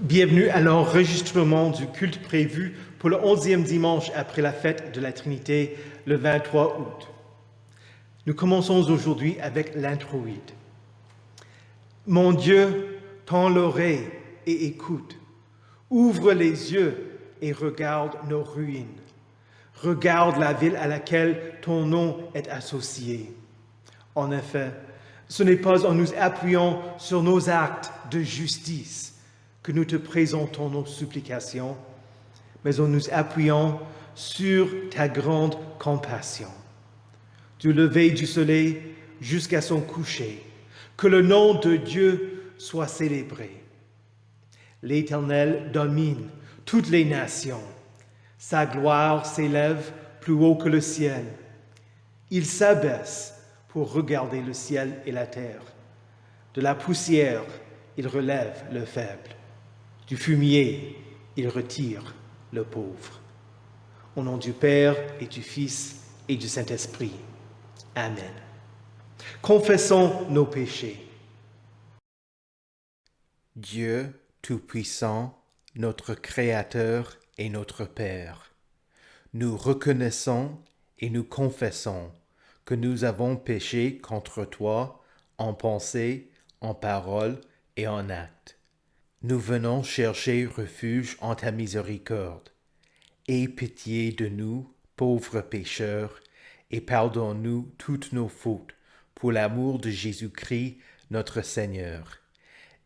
Bienvenue à l'enregistrement du culte prévu pour le 11e dimanche après la fête de la Trinité, le 23 août. Nous commençons aujourd'hui avec l'introïde. Mon Dieu, tends l'oreille et écoute. Ouvre les yeux et regarde nos ruines. Regarde la ville à laquelle ton nom est associé. En effet, ce n'est pas en nous appuyant sur nos actes de justice que nous te présentons nos supplications, mais en nous appuyant sur ta grande compassion. Du lever du soleil jusqu'à son coucher, que le nom de Dieu soit célébré. L'Éternel domine toutes les nations. Sa gloire s'élève plus haut que le ciel. Il s'abaisse pour regarder le ciel et la terre. De la poussière, il relève le faible. Du fumier, il retire le pauvre. Au nom du Père et du Fils et du Saint-Esprit. Amen. Confessons nos péchés. Dieu Tout-Puissant, notre Créateur et notre Père, nous reconnaissons et nous confessons que nous avons péché contre toi en pensée, en parole et en acte. Nous venons chercher refuge en ta miséricorde. Aie pitié de nous, pauvres pécheurs, et pardonne-nous toutes nos fautes, pour l'amour de Jésus-Christ, notre Seigneur.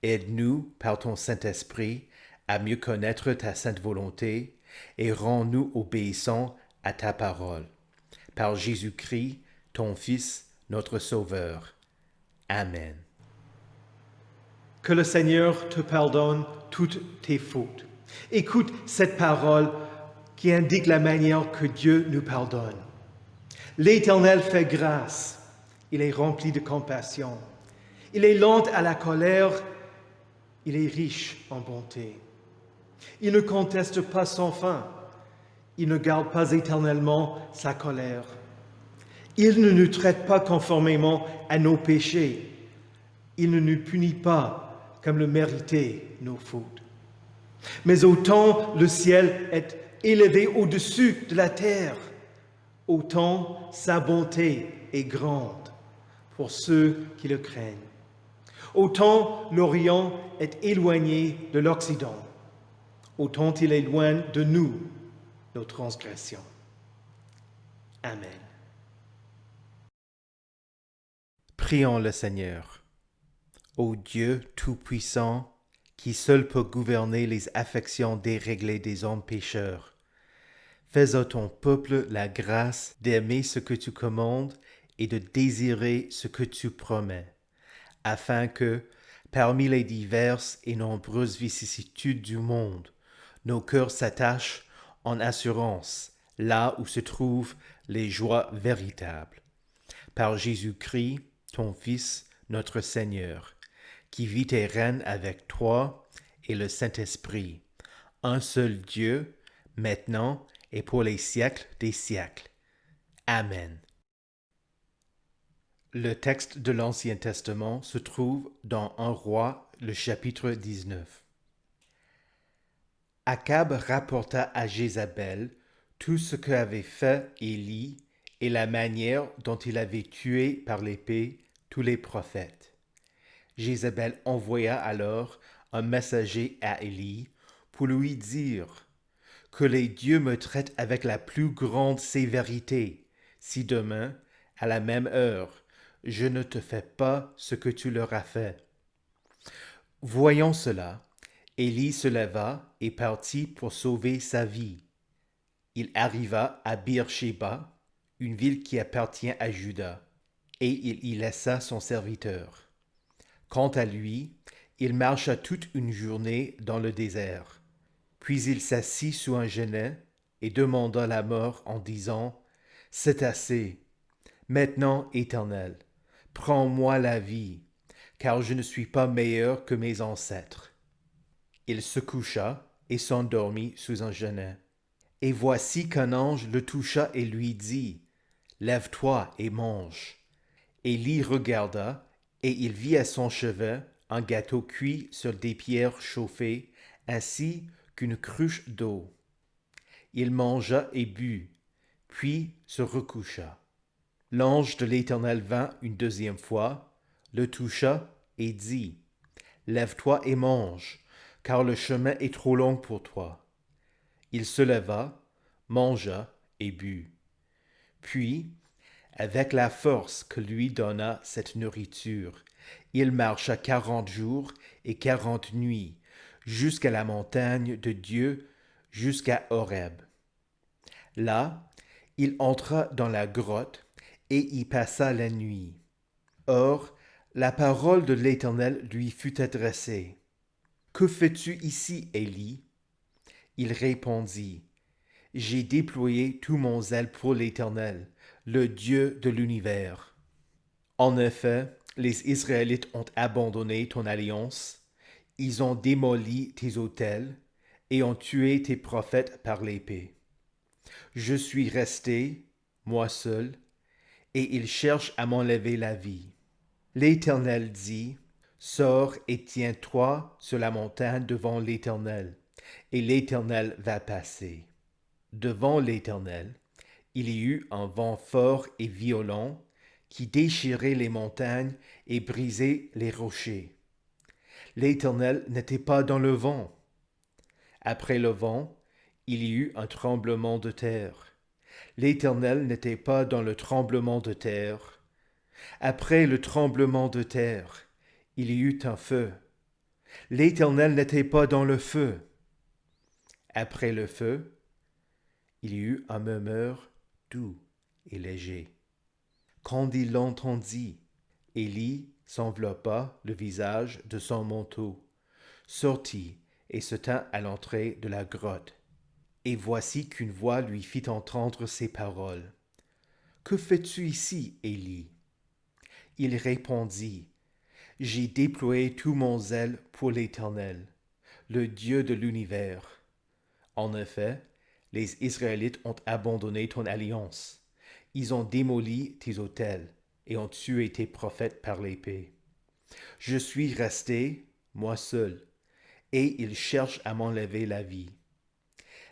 Aide-nous, par ton Saint-Esprit, à mieux connaître ta sainte volonté, et rends-nous obéissants à ta parole. Par Jésus-Christ, ton Fils, notre Sauveur. Amen. Que le Seigneur te pardonne toutes tes fautes. Écoute cette parole qui indique la manière que Dieu nous pardonne. L'Éternel fait grâce, il est rempli de compassion. Il est lent à la colère, il est riche en bonté. Il ne conteste pas son fin, il ne garde pas éternellement sa colère. Il ne nous traite pas conformément à nos péchés, il ne nous punit pas comme le méritaient nos fautes. Mais autant le ciel est élevé au-dessus de la terre, autant sa bonté est grande pour ceux qui le craignent. Autant l'Orient est éloigné de l'Occident, autant il éloigne de nous nos transgressions. Amen. Prions le Seigneur. Ô Dieu Tout-Puissant, qui seul peut gouverner les affections déréglées des hommes pécheurs, fais à ton peuple la grâce d'aimer ce que tu commandes et de désirer ce que tu promets, afin que, parmi les diverses et nombreuses vicissitudes du monde, nos cœurs s'attachent en assurance là où se trouvent les joies véritables. Par Jésus-Christ, ton Fils, notre Seigneur, qui vit et règne avec toi et le Saint-Esprit, un seul Dieu, maintenant et pour les siècles des siècles. Amen. Le texte de l'Ancien Testament se trouve dans 1 Roi, le chapitre 19. Akab rapporta à Jézabel tout ce qu'avait fait Élie et la manière dont il avait tué par l'épée tous les prophètes. Jézabel envoya alors un messager à Élie pour lui dire « Que les dieux me traitent avec la plus grande sévérité, si demain, à la même heure, je ne te fais pas ce que tu leur as fait. » Voyant cela, Élie se leva et partit pour sauver sa vie. Il arriva à Beer-Shéba, une ville qui appartient à Juda, et il y laissa son serviteur. Quant à lui, il marcha toute une journée dans le désert. Puis il s'assit sous un genêt et demanda la mort en disant « C'est assez. Maintenant, Éternel, prends-moi la vie, car je ne suis pas meilleur que mes ancêtres. » Il se coucha et s'endormit sous un genêt. Et voici qu'un ange le toucha et lui dit « Lève-toi et mange. » Élie regarda, et il vit à son chevet un gâteau cuit sur des pierres chauffées ainsi qu'une cruche d'eau. Il mangea et but, puis se recoucha. L'ange de l'Éternel vint une deuxième fois, le toucha et dit, lève-toi et mange, car le chemin est trop long pour toi. Il se leva, mangea et but. Puis, avec la force que lui donna cette nourriture, il marcha 40 jours et 40 nuits jusqu'à la montagne de Dieu, jusqu'à Horeb. Là, il entra dans la grotte et y passa la nuit. Or, la parole de l'Éternel lui fut adressée. Que fais-tu ici, Élie? Il répondit, j'ai déployé tout mon zèle pour l'Éternel, le Dieu de l'univers. En effet, les Israélites ont abandonné ton alliance, ils ont démoli tes autels et ont tué tes prophètes par l'épée. Je suis resté, moi seul, et ils cherchent à m'enlever la vie. L'Éternel dit, sors et tiens-toi sur la montagne devant l'Éternel, et l'Éternel va passer. Devant l'Éternel, il y eut un vent fort et violent qui déchirait les montagnes et brisait les rochers. L'Éternel n'était pas dans le vent. Après le vent, il y eut un tremblement de terre. L'Éternel n'était pas dans le tremblement de terre. Après le tremblement de terre, il y eut un feu. L'Éternel n'était pas dans le feu. Après le feu, il y eut un murmure doux et léger. Quand il l'entendit, Élie s'enveloppa le visage de son manteau, sortit et se tint à l'entrée de la grotte. Et voici qu'une voix lui fit entendre ces paroles. Que fais-tu ici, Élie? Il répondit, j'ai déployé tout mon zèle pour l'Éternel, le Dieu de l'univers. En effet, les Israélites ont abandonné ton alliance. Ils ont démoli tes autels et ont tué tes prophètes par l'épée. Je suis resté, moi seul, et ils cherchent à m'enlever la vie.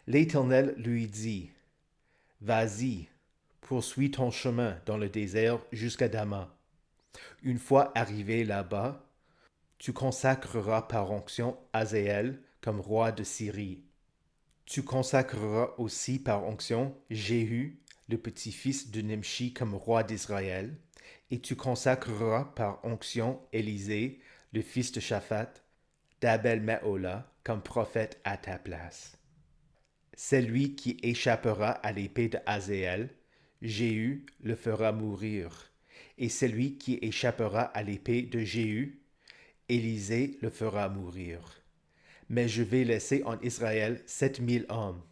L'Éternel lui dit, vas-y, poursuis ton chemin dans le désert jusqu'à Damas. Une fois arrivé là-bas, tu consacreras par onction Hazaël comme roi de Syrie. Tu consacreras aussi par onction Jéhu, le petit-fils de Nimshi, comme roi d'Israël, et tu consacreras par onction Élisée, le fils de Shaphat, d'Abel-Mehola, comme prophète à ta place. Celui qui échappera à l'épée de Hazaël, Jéhu le fera mourir, et celui qui échappera à l'épée de Jéhu, Élisée le fera mourir. Mais je vais laisser en Israël 7000 hommes.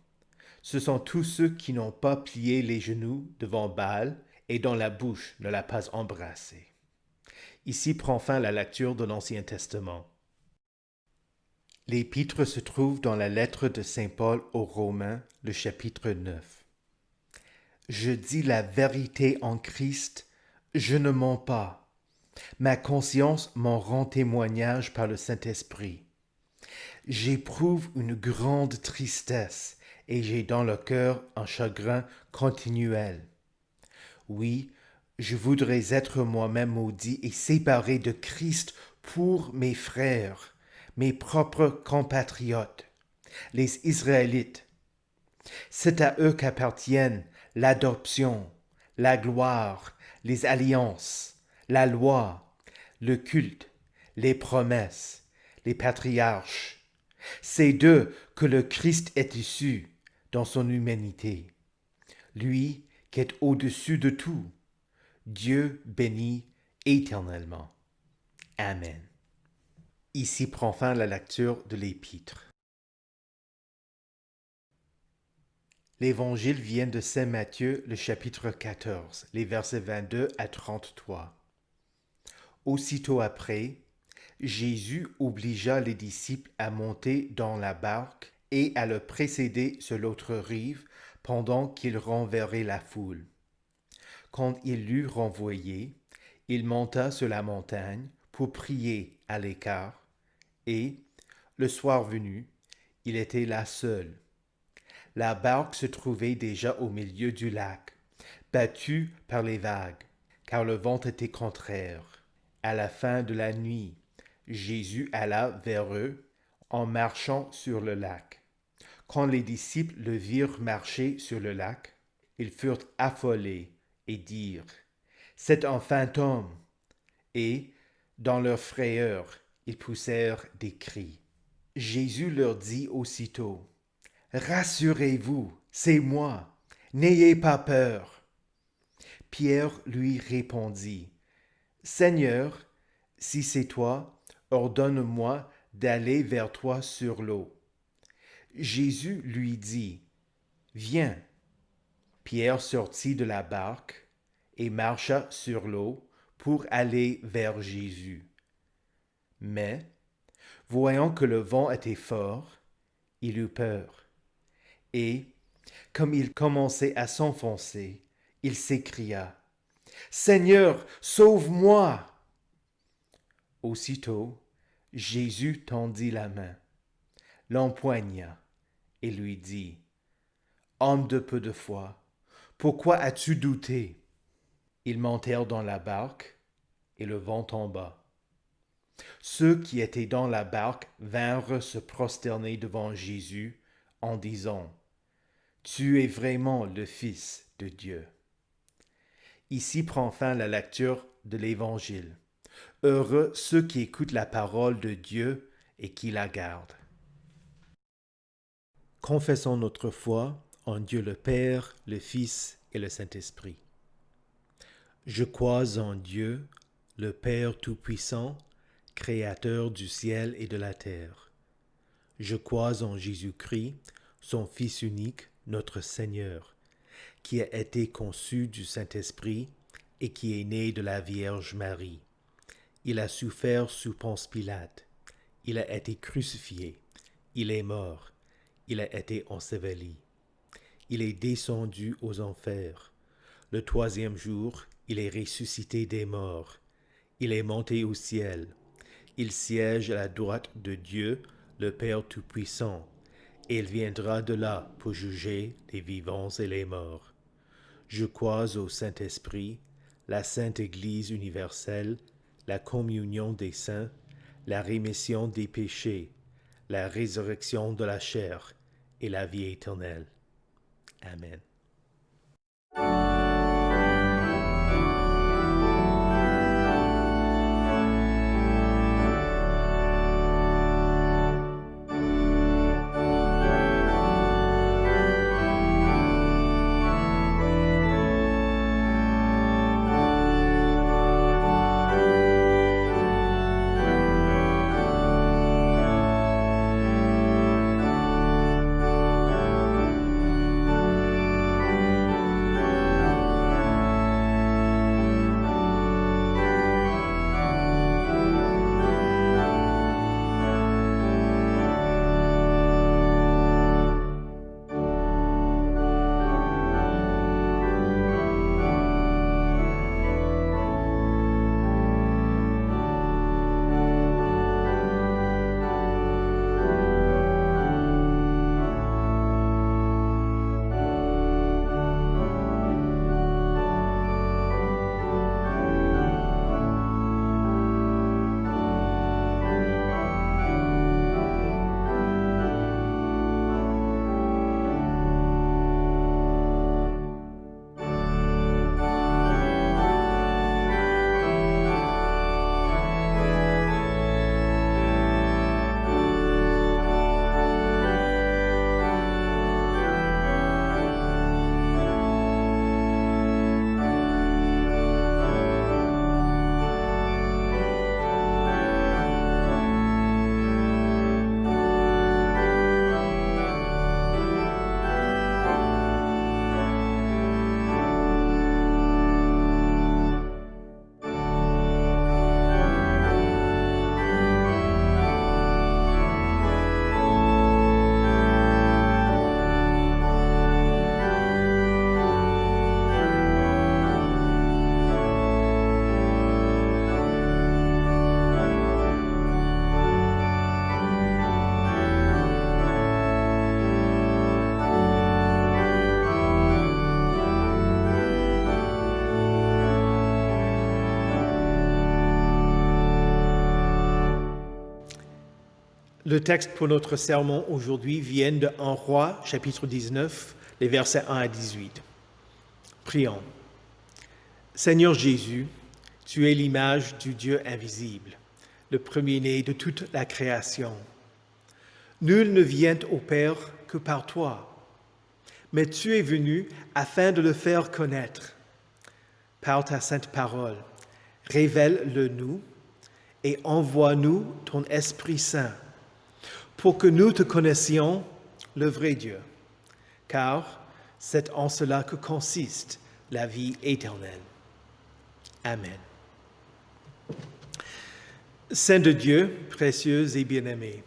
Ce sont tous ceux qui n'ont pas plié les genoux devant Baal et dont la bouche ne l'a pas embrassé. Ici prend fin la lecture de l'Ancien Testament. L'épître se trouve dans la lettre de Saint Paul aux Romains, le chapitre 9. Je dis la vérité en Christ, je ne mens pas. Ma conscience m'en rend témoignage par le Saint-Esprit. J'éprouve une grande tristesse et j'ai dans le cœur un chagrin continuel. Oui, je voudrais être moi-même maudit et séparé de Christ pour mes frères, mes propres compatriotes, les Israélites. C'est à eux qu'appartiennent l'adoption, la gloire, les alliances, la loi, le culte, les promesses, les patriarches. C'est d'eux que le Christ est issu dans son humanité. Lui qui est au-dessus de tout, Dieu béni éternellement. Amen. Ici prend fin la lecture de l'Épître. L'Évangile vient de Saint Matthieu, le chapitre 14, les versets 22 à 33. Aussitôt après, Jésus obligea les disciples à monter dans la barque et à le précéder sur l'autre rive pendant qu'il renverrait la foule. Quand il l'eut renvoyé, il monta sur la montagne pour prier à l'écart et, le soir venu, Il était là seul. La barque se trouvait déjà au milieu du lac, battue par les vagues, car le vent était contraire. À la fin de la nuit, Jésus alla vers eux en marchant sur le lac. Quand les disciples le virent marcher sur le lac, ils furent affolés et dirent: C'est un fantôme. Et, dans leur frayeur, ils poussèrent des cris. Jésus leur dit aussitôt: Rassurez-vous, c'est moi, n'ayez pas peur. Pierre lui répondit: Seigneur, si c'est toi, ordonne-moi d'aller vers toi sur l'eau. Jésus lui dit: Viens. Pierre sortit de la barque et marcha sur l'eau pour aller vers Jésus. Mais, voyant que le vent était fort, il eut peur. Et, comme il commençait à s'enfoncer, il s'écria: Seigneur, sauve-moi! Aussitôt, Jésus tendit la main, l'empoigna et lui dit: Homme de peu de foi, pourquoi as-tu douté? Ils montèrent dans la barque et le vent tomba. Ceux qui étaient dans la barque vinrent se prosterner devant Jésus en disant: Tu es vraiment le Fils de Dieu. Ici prend fin la lecture de l'Évangile. Heureux ceux qui écoutent la parole de Dieu et qui la gardent. Confessons notre foi en Dieu le Père, le Fils et le Saint-Esprit. Je crois en Dieu, le Père Tout-Puissant, Créateur du ciel et de la terre. Je crois en Jésus-Christ, son Fils unique, notre Seigneur, qui a été conçu du Saint-Esprit et qui est né de la Vierge Marie. Il a souffert sous Ponce Pilate. Il a été crucifié. Il est mort. Il a été enseveli. Il est descendu aux enfers. Le troisième jour, il est ressuscité des morts. Il est monté au ciel. Il siège à la droite de Dieu, le Père Tout-Puissant, et il viendra de là pour juger les vivants et les morts. Je crois au Saint-Esprit, la Sainte Église universelle, la communion des saints, la rémission des péchés, la résurrection de la chair et la vie éternelle. Amen. Le texte pour notre sermon aujourd'hui vient de 1 Roi, chapitre 19, les versets 1 à 18. Prions. Seigneur Jésus, tu es l'image du Dieu invisible, le premier-né de toute la création. Nul ne vient au Père que par toi, mais tu es venu afin de le faire connaître. Par ta sainte parole, révèle-le-nous et envoie-nous ton Esprit Saint, pour que nous te connaissions, le vrai Dieu, car c'est en cela que consiste la vie éternelle. Amen. Saint de Dieu, précieux et bien-aimé,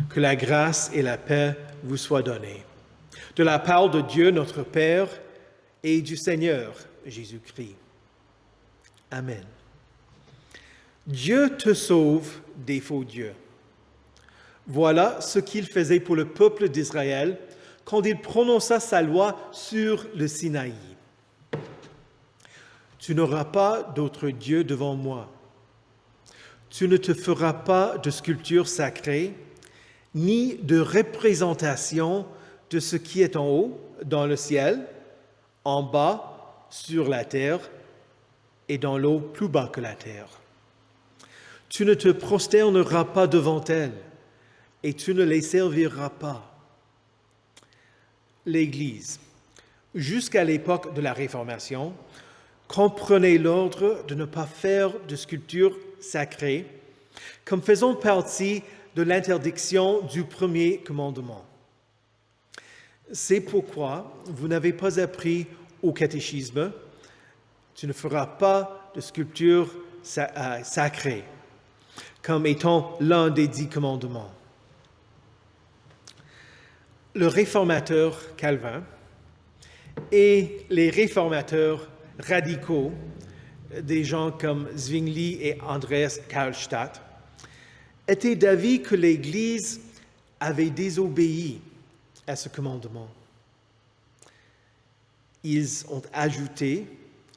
que la grâce et la paix vous soient données, de la part de Dieu notre Père et du Seigneur Jésus-Christ. Amen. Dieu te sauve des faux dieux. Voilà ce qu'il faisait pour le peuple d'Israël quand il prononça sa loi sur le Sinaï. Tu n'auras pas d'autre Dieu devant moi. Tu ne te feras pas de sculpture sacrée, ni de représentation de ce qui est en haut, dans le ciel, en bas, sur la terre, et dans l'eau plus bas que la terre. Tu ne te prosterneras pas devant elles, et tu ne les serviras pas. L'Église, jusqu'à l'époque de la Réformation, comprenait l'ordre de ne pas faire de sculpture sacrée comme faisant partie de l'interdiction du premier commandement. C'est pourquoi vous n'avez pas appris au catéchisme « Tu ne feras pas de sculpture sacrée » comme étant l'un des 10 commandements. Le réformateur Calvin et les réformateurs radicaux, des gens comme Zwingli et Andreas Karlstadt, étaient d'avis que l'Église avait désobéi à ce commandement. Ils ont ajouté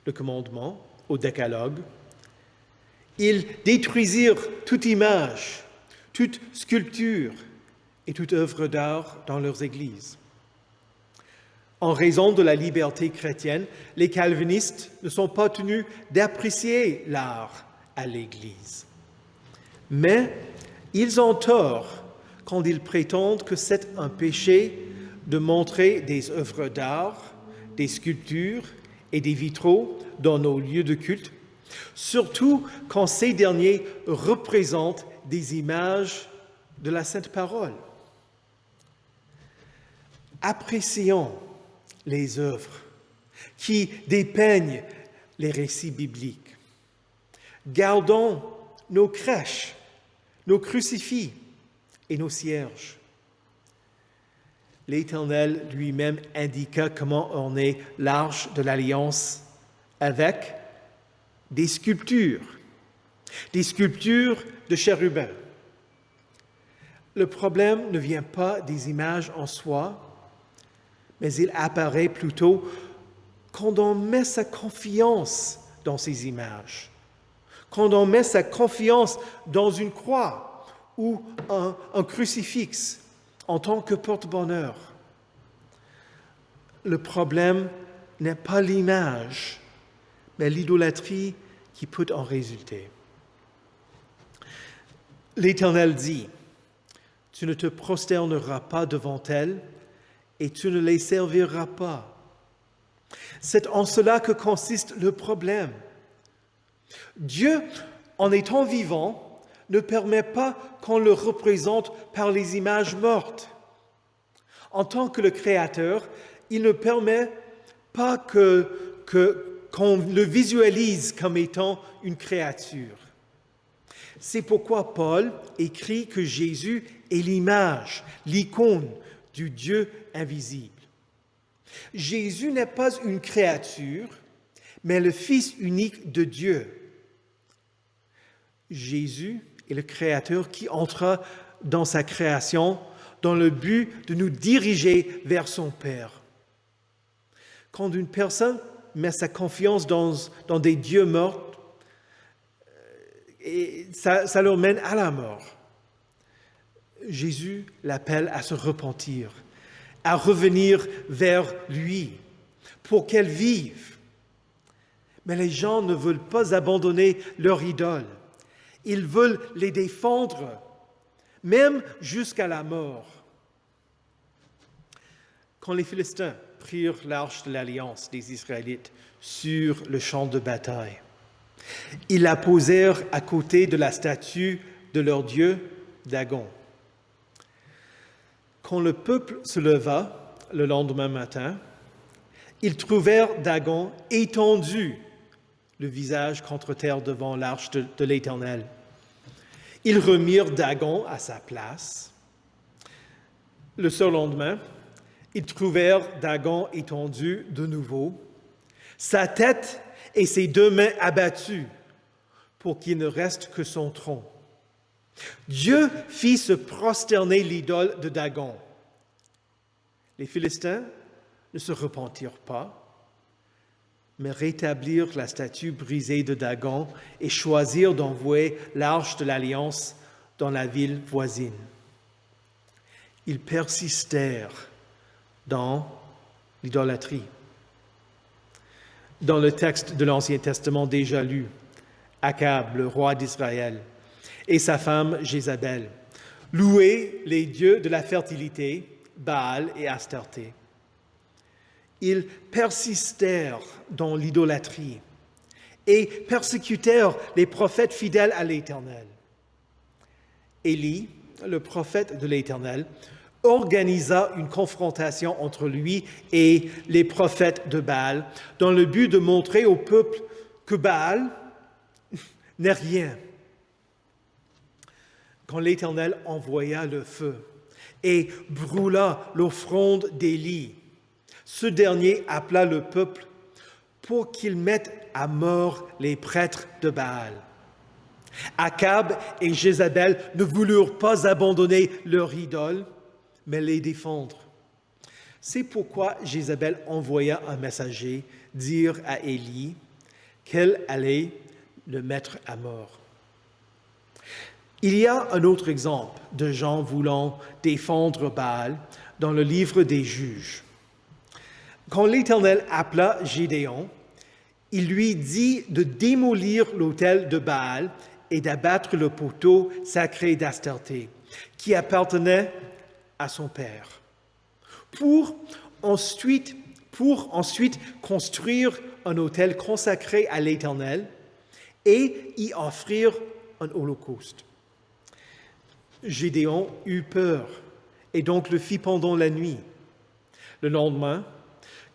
le commandement au décalogue. Ils détruisirent toute image, toute sculpture et toute œuvre d'art dans leurs églises. En raison de la liberté chrétienne, les calvinistes ne sont pas tenus d'apprécier l'art à l'Église. Mais ils ont tort quand ils prétendent que c'est un péché de montrer des œuvres d'art, des sculptures et des vitraux dans nos lieux de culte, surtout quand ces derniers représentent des images de la Sainte Parole. Apprécions les œuvres qui dépeignent les récits bibliques. Gardons nos crèches, nos crucifix et nos cierges. L'Éternel lui-même indiqua comment orner l'arche de l'Alliance avec des sculptures de chérubins. Le problème ne vient pas des images en soi, mais il apparaît plutôt quand on met sa confiance dans ces images, quand on met sa confiance dans une croix ou un crucifix en tant que porte-bonheur. Le problème n'est pas l'image, mais l'idolâtrie qui peut en résulter. L'Éternel dit, « Tu ne te prosterneras pas devant elles, et tu ne les serviras pas. » C'est en cela que consiste le problème. Dieu, en étant vivant, ne permet pas qu'on le représente par les images mortes. En tant que le Créateur, il ne permet pas qu'on le visualise comme étant une créature. C'est pourquoi Paul écrit que Jésus est l'image, l'icône du Dieu invisible. Jésus n'est pas une créature, mais le Fils unique de Dieu. Jésus est le Créateur qui entra dans sa création dans le but de nous diriger vers son Père. Quand une personne met sa confiance dans des dieux morts, et ça leur mène à la mort. Jésus l'appelle à se repentir, à revenir vers lui, pour qu'elle vive. Mais les gens ne veulent pas abandonner leur idole. Ils veulent les défendre, même jusqu'à la mort. Quand les Philistins prirent l'arche de l'alliance des Israélites sur le champ de bataille, ils la posèrent à côté de la statue de leur dieu Dagon. Quand le peuple se leva le lendemain matin, ils trouvèrent Dagon étendu, le visage contre terre devant l'arche de l'Éternel. Ils remirent Dagon à sa place. Le surlendemain, ils trouvèrent Dagon étendu de nouveau, sa tête et ses 2 mains abattues, pour qu'il ne reste que son tronc. Dieu fit se prosterner l'idole de Dagon. Les Philistins ne se repentirent pas, mais rétablirent la statue brisée de Dagon et choisirent d'envoyer l'arche de l'Alliance dans la ville voisine. Ils persistèrent dans l'idolâtrie. Dans le texte de l'Ancien Testament déjà lu, Akab, le roi d'Israël, et sa femme Jézabel louaient les dieux de la fertilité, Baal et Astarté. Ils persistèrent dans l'idolâtrie et persécutèrent les prophètes fidèles à l'Éternel. Élie, le prophète de l'Éternel, organisa une confrontation entre lui et les prophètes de Baal dans le but de montrer au peuple que Baal n'est rien. Quand l'Éternel envoya le feu et brûla l'offrande d'Élie, ce dernier appela le peuple pour qu'il mette à mort les prêtres de Baal. Akab et Jézabel ne voulurent pas abandonner leur idole, mais les défendre. C'est pourquoi Jézabel envoya un messager dire à Élie qu'elle allait le mettre à mort. Il y a un autre exemple de gens voulant défendre Baal dans le livre des Juges. Quand l'Éternel appela Gédéon, il lui dit de démolir l'autel de Baal et d'abattre le poteau sacré d'Astarté, qui appartenait à son père, pour ensuite construire un autel consacré à l'Éternel et y offrir un holocauste. Gédéon eut peur et donc le fit pendant la nuit. Le lendemain,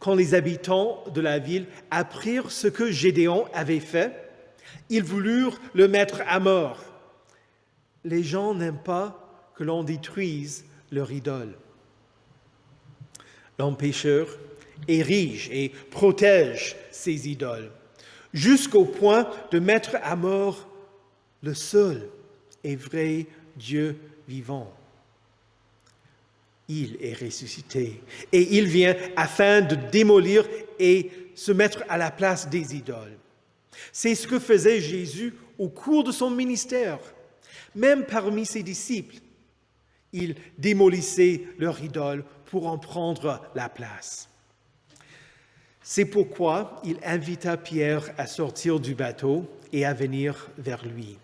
quand les habitants de la ville apprirent ce que Gédéon avait fait, ils voulurent le mettre à mort. Les gens n'aiment pas que l'on détruise leur idole. L'homme pécheur érige et protège ses idoles, jusqu'au point de mettre à mort le seul et vrai Dieu vivant. Il est ressuscité et il vient afin de démolir et se mettre à la place des idoles. C'est ce que faisait Jésus au cours de son ministère. Même parmi ses disciples, il démolissait leur idole pour en prendre la place. C'est pourquoi il invita Pierre à sortir du bateau et à venir vers lui,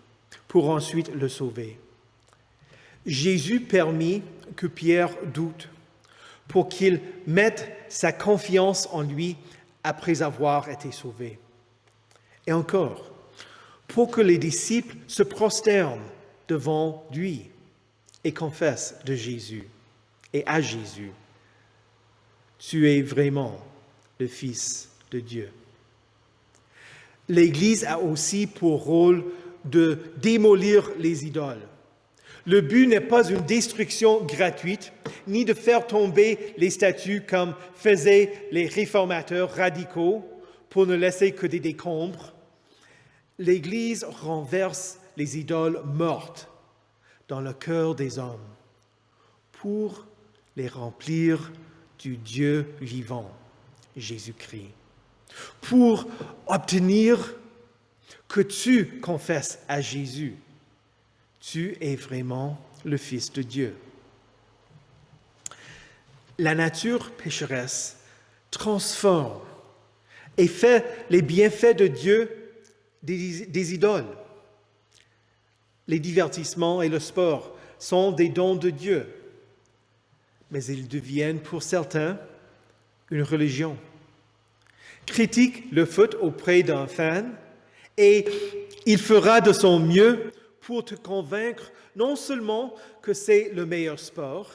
pour ensuite le sauver. Jésus permit que Pierre doute pour qu'il mette sa confiance en lui après avoir été sauvé. Et encore, pour que les disciples se prosternent devant lui et confessent de Jésus et à Jésus, « Tu es vraiment le Fils de Dieu ». L'Église a aussi pour rôle de démolir les idoles. Le but n'est pas une destruction gratuite, ni de faire tomber les statues comme faisaient les réformateurs radicaux pour ne laisser que des décombres. L'Église renverse les idoles mortes dans le cœur des hommes pour les remplir du Dieu vivant, Jésus-Christ, pour obtenir que tu confesses à Jésus. tu es vraiment le Fils de Dieu. La nature pécheresse transforme et fait les bienfaits de Dieu des idoles. Les divertissements et le sport sont des dons de Dieu, mais ils deviennent pour certains une religion. Critique le foot auprès d'un fan et il fera de son mieux pour te convaincre non seulement que c'est le meilleur sport,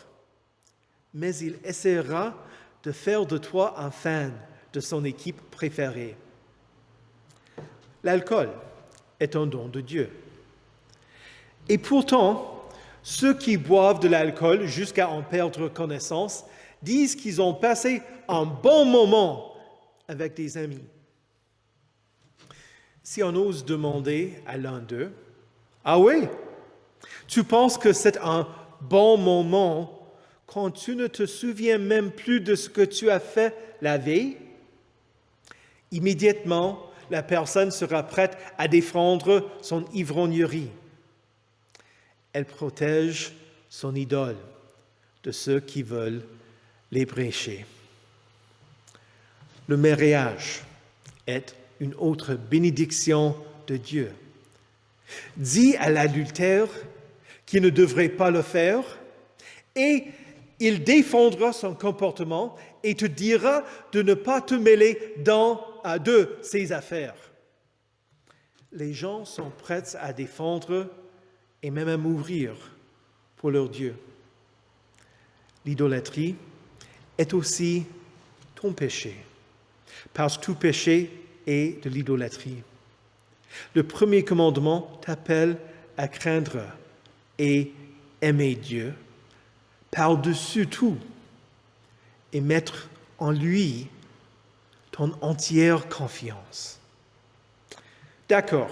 mais il essaiera de faire de toi un fan de son équipe préférée. L'alcool est un don de Dieu. Et pourtant, ceux qui boivent de l'alcool jusqu'à en perdre connaissance disent qu'ils ont passé un bon moment avec des amis. Si on ose demander à l'un d'eux, « Ah oui, tu penses que c'est un bon moment quand tu ne te souviens même plus de ce que tu as fait la veille? » Immédiatement, la personne sera prête à défendre son ivrognerie. Elle protège son idole de ceux qui veulent l'ébrécher. Le mariage est une autre bénédiction de Dieu. Dis à l'adultère qu'il ne devrait pas le faire et il défendra son comportement et te dira de ne pas te mêler de ses affaires. Les gens sont prêts à défendre et même à mourir pour leur Dieu. L'idolâtrie est aussi ton péché, parce que tout péché est de l'idolâtrie. Le premier commandement t'appelle à craindre et aimer Dieu par-dessus tout et mettre en lui ton entière confiance. D'accord,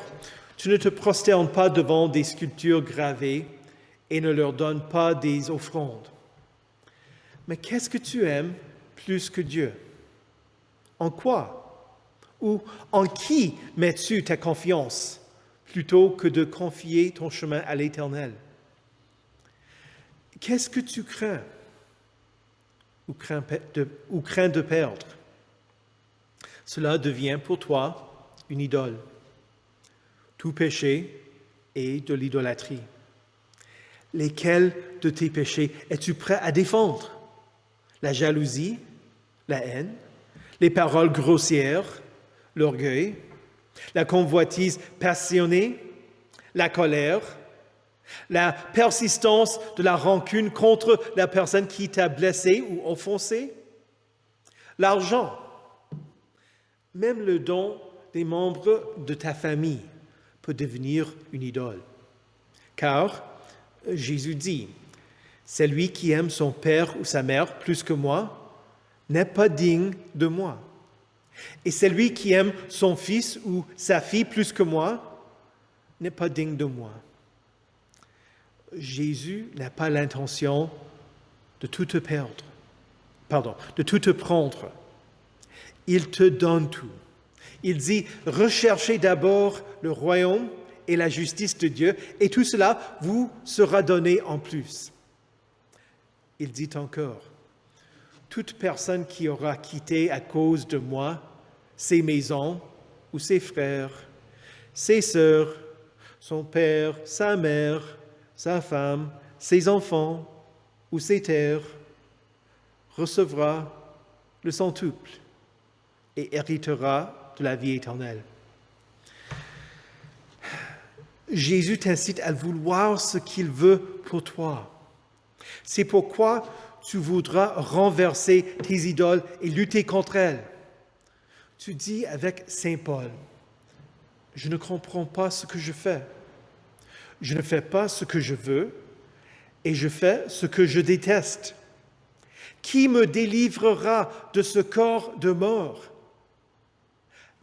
tu ne te prosternes pas devant des sculptures gravées et ne leur donnes pas des offrandes. Mais qu'est-ce que tu aimes plus que Dieu? En quoi? Ou en qui mets-tu ta confiance plutôt que de confier ton chemin à l'Éternel? Qu'est-ce que tu crains ou crains de perdre? Cela devient pour toi une idole. Tout péché est de l'idolâtrie. Lesquels de tes péchés es-tu prêt à défendre? La jalousie, la haine, les paroles grossières, l'orgueil, la convoitise passionnée, la colère, la persistance de la rancune contre la personne qui t'a blessé ou offensé, l'argent, même le don des membres de ta famille peut devenir une idole. Car Jésus dit, « Celui qui aime son père ou sa mère plus que moi n'est pas digne de moi. Et celui qui aime son fils ou sa fille plus que moi n'est pas digne de moi. » Jésus n'a pas l'intention de tout te de tout te prendre. Il te donne tout. Il dit, recherchez d'abord le royaume et la justice de Dieu, et tout cela vous sera donné en plus. Il dit encore, toute personne qui aura quitté à cause de moi ses maisons ou ses frères, ses sœurs, son père, sa mère, sa femme, ses enfants ou ses terres, recevra le centuple et héritera de la vie éternelle. Jésus t'incite à vouloir ce qu'il veut pour toi. C'est pourquoi tu voudras renverser tes idoles et lutter contre elles. Tu dis avec Saint Paul, « Je ne comprends pas ce que je fais. Je ne fais pas ce que je veux et je fais ce que je déteste. Qui me délivrera de ce corps de mort?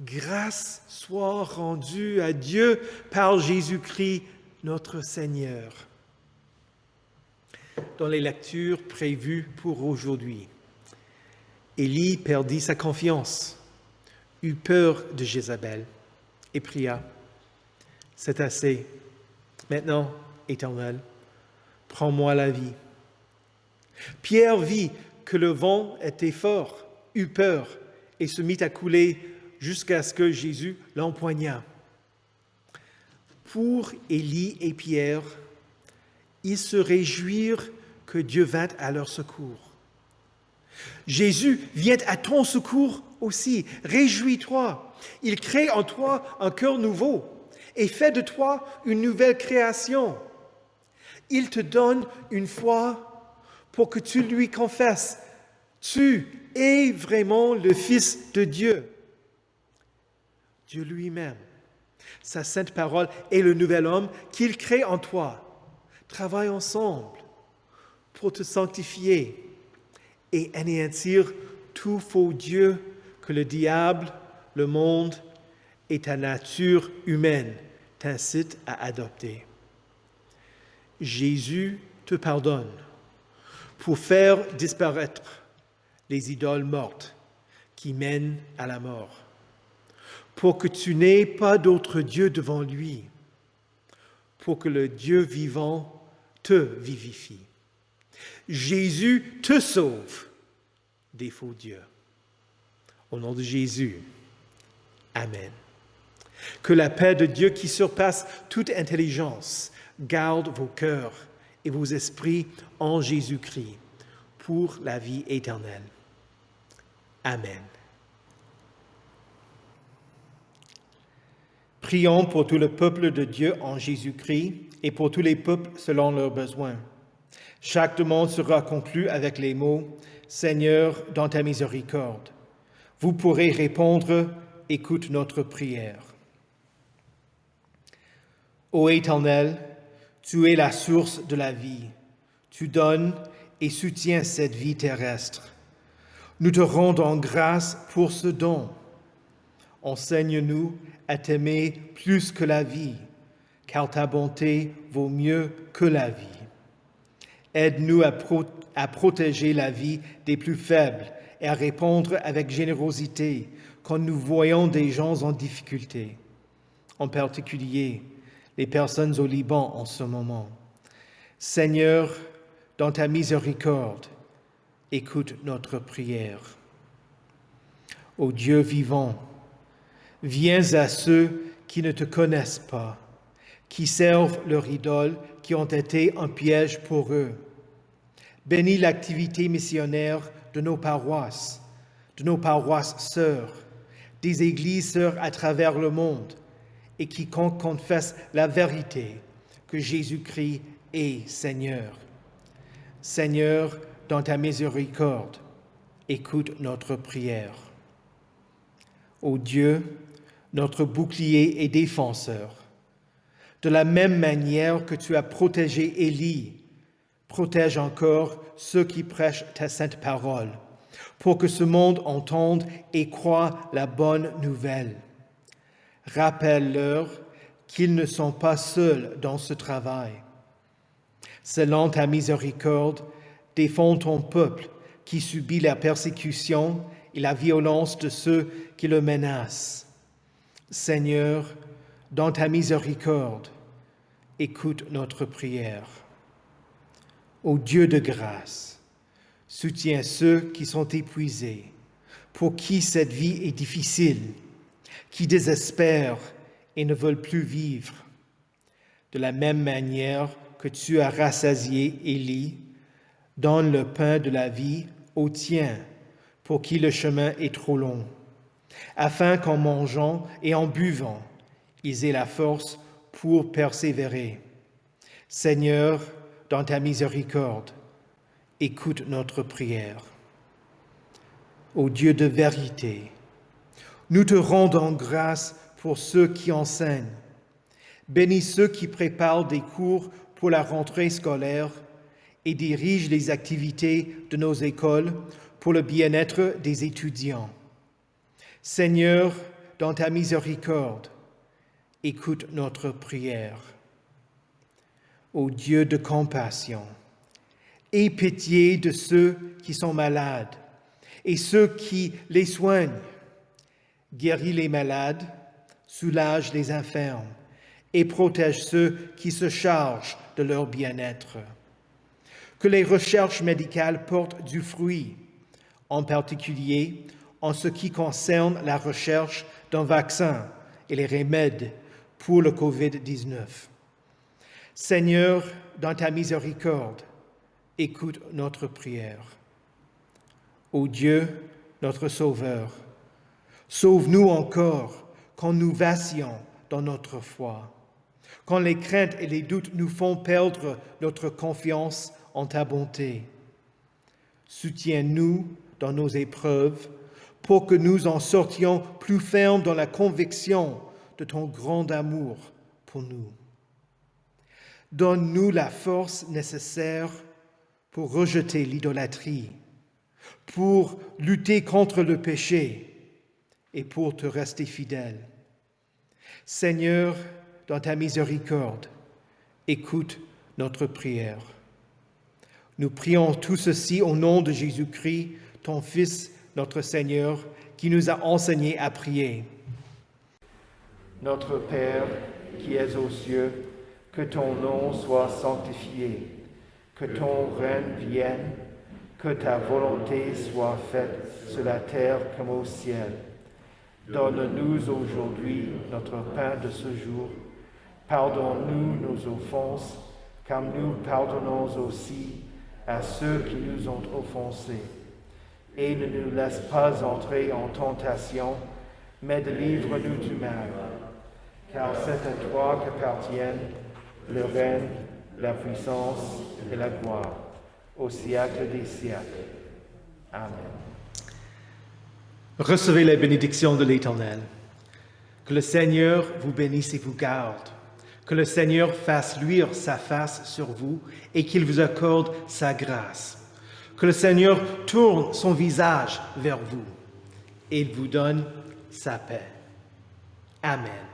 Grâce soit rendue à Dieu par Jésus-Christ notre Seigneur. » Dans les lectures prévues pour aujourd'hui, Élie perdit sa confiance, eut peur de Jézabel et pria, « C'est assez. Maintenant, Éternel, prends-moi la vie. Pierre vit que le vent était fort, eut peur et se mit à couler jusqu'à ce que Jésus l'empoigna. Pour Élie et Pierre, ils se réjouirent que Dieu vint à leur secours. Jésus vient à ton secours aussi. Réjouis-toi. Il crée en toi un cœur nouveau et fait de toi une nouvelle création. Il te donne une foi pour que tu lui confesses. Tu es vraiment le Fils de Dieu. Dieu lui-même, sa sainte parole et le nouvel homme qu'il crée en toi travaillent ensemble pour te sanctifier et anéantir tout faux Dieu que le diable, le monde et ta nature humaine t'incitent à adopter. Jésus te pardonne pour faire disparaître les idoles mortes qui mènent à la mort, pour que tu n'aies pas d'autre Dieu devant lui, pour que le Dieu vivant te vivifie. Jésus te sauve des faux dieux. Au nom de Jésus, Amen. Que la paix de Dieu qui surpasse toute intelligence garde vos cœurs et vos esprits en Jésus-Christ pour la vie éternelle. Amen. Prions pour tout le peuple de Dieu en Jésus-Christ et pour tous les peuples selon leurs besoins. Chaque demande sera conclue avec les mots « Seigneur, dans ta miséricorde ». Vous pourrez répondre « Écoute notre prière ». Ô Éternel, tu es la source de la vie. Tu donnes et soutiens cette vie terrestre. Nous te rendons grâce pour ce don. Enseigne-nous à t'aimer plus que la vie, car ta bonté vaut mieux que la vie. Aide-nous à protéger la vie des plus faibles et à répondre avec générosité quand nous voyons des gens en difficulté, en particulier les personnes au Liban en ce moment. Seigneur, dans ta miséricorde, écoute notre prière. Ô Dieu vivant, viens à ceux qui ne te connaissent pas, qui servent leurs idoles, qui ont été un piège pour eux. Bénis l'activité missionnaire de nos paroisses sœurs, des églises sœurs à travers le monde, et quiconque confesse la vérité que Jésus-Christ est Seigneur. Seigneur, dans ta miséricorde, écoute notre prière. Ô Dieu, notre bouclier et défenseur, de la même manière que tu as protégé Élie, protège encore ceux qui prêchent ta sainte parole, pour que ce monde entende et croie la bonne nouvelle. Rappelle-leur qu'ils ne sont pas seuls dans ce travail. Selon ta miséricorde, défends ton peuple qui subit la persécution et la violence de ceux qui le menacent. Seigneur, dans ta miséricorde, écoute notre prière. Ô Dieu de grâce, soutiens ceux qui sont épuisés, pour qui cette vie est difficile, qui désespèrent et ne veulent plus vivre. De la même manière que tu as rassasié Élie, donne le pain de la vie aux tiens, pour qui le chemin est trop long, afin qu'en mangeant et en buvant, ils aient la force pour persévérer. Seigneur, dans ta miséricorde, écoute notre prière. Ô Dieu de vérité, nous te rendons grâce pour ceux qui enseignent. Bénis ceux qui préparent des cours pour la rentrée scolaire et dirigent les activités de nos écoles pour le bien-être des étudiants. Seigneur, dans ta miséricorde, écoute notre prière. Ô Dieu de compassion, aie pitié de ceux qui sont malades et ceux qui les soignent. Guéris les malades, soulage les infirmes et protège ceux qui se chargent de leur bien-être. Que les recherches médicales portent du fruit, en particulier en ce qui concerne la recherche d'un vaccin et les remèdes pour le COVID-19. Seigneur, dans ta miséricorde, écoute notre prière. Ô Dieu, notre Sauveur, sauve-nous encore quand nous vacillons dans notre foi, quand les craintes et les doutes nous font perdre notre confiance en ta bonté. Soutiens-nous dans nos épreuves pour que nous en sortions plus fermes dans la conviction de ton grand amour pour nous. Donne-nous la force nécessaire pour rejeter l'idolâtrie, pour lutter contre le péché et pour te rester fidèle. Seigneur, dans ta miséricorde, écoute notre prière. Nous prions tout ceci au nom de Jésus-Christ, ton Fils, notre Seigneur, qui nous a enseigné à prier. Notre Père, qui es aux cieux, que ton nom soit sanctifié, que ton règne vienne, que ta volonté soit faite sur la terre comme au ciel. Donne-nous aujourd'hui notre pain de ce jour. Pardonne-nous nos offenses, comme nous pardonnons aussi à ceux qui nous ont offensés. Et ne nous laisse pas entrer en tentation, mais délivre-nous du mal. Car c'est à toi qu'appartiennent le règne, la puissance et la gloire, au siècle des siècles. Amen. Recevez la bénédiction de l'Éternel. Que le Seigneur vous bénisse et vous garde. Que le Seigneur fasse luire sa face sur vous et qu'il vous accorde sa grâce. Que le Seigneur tourne son visage vers vous et il vous donne sa paix. Amen.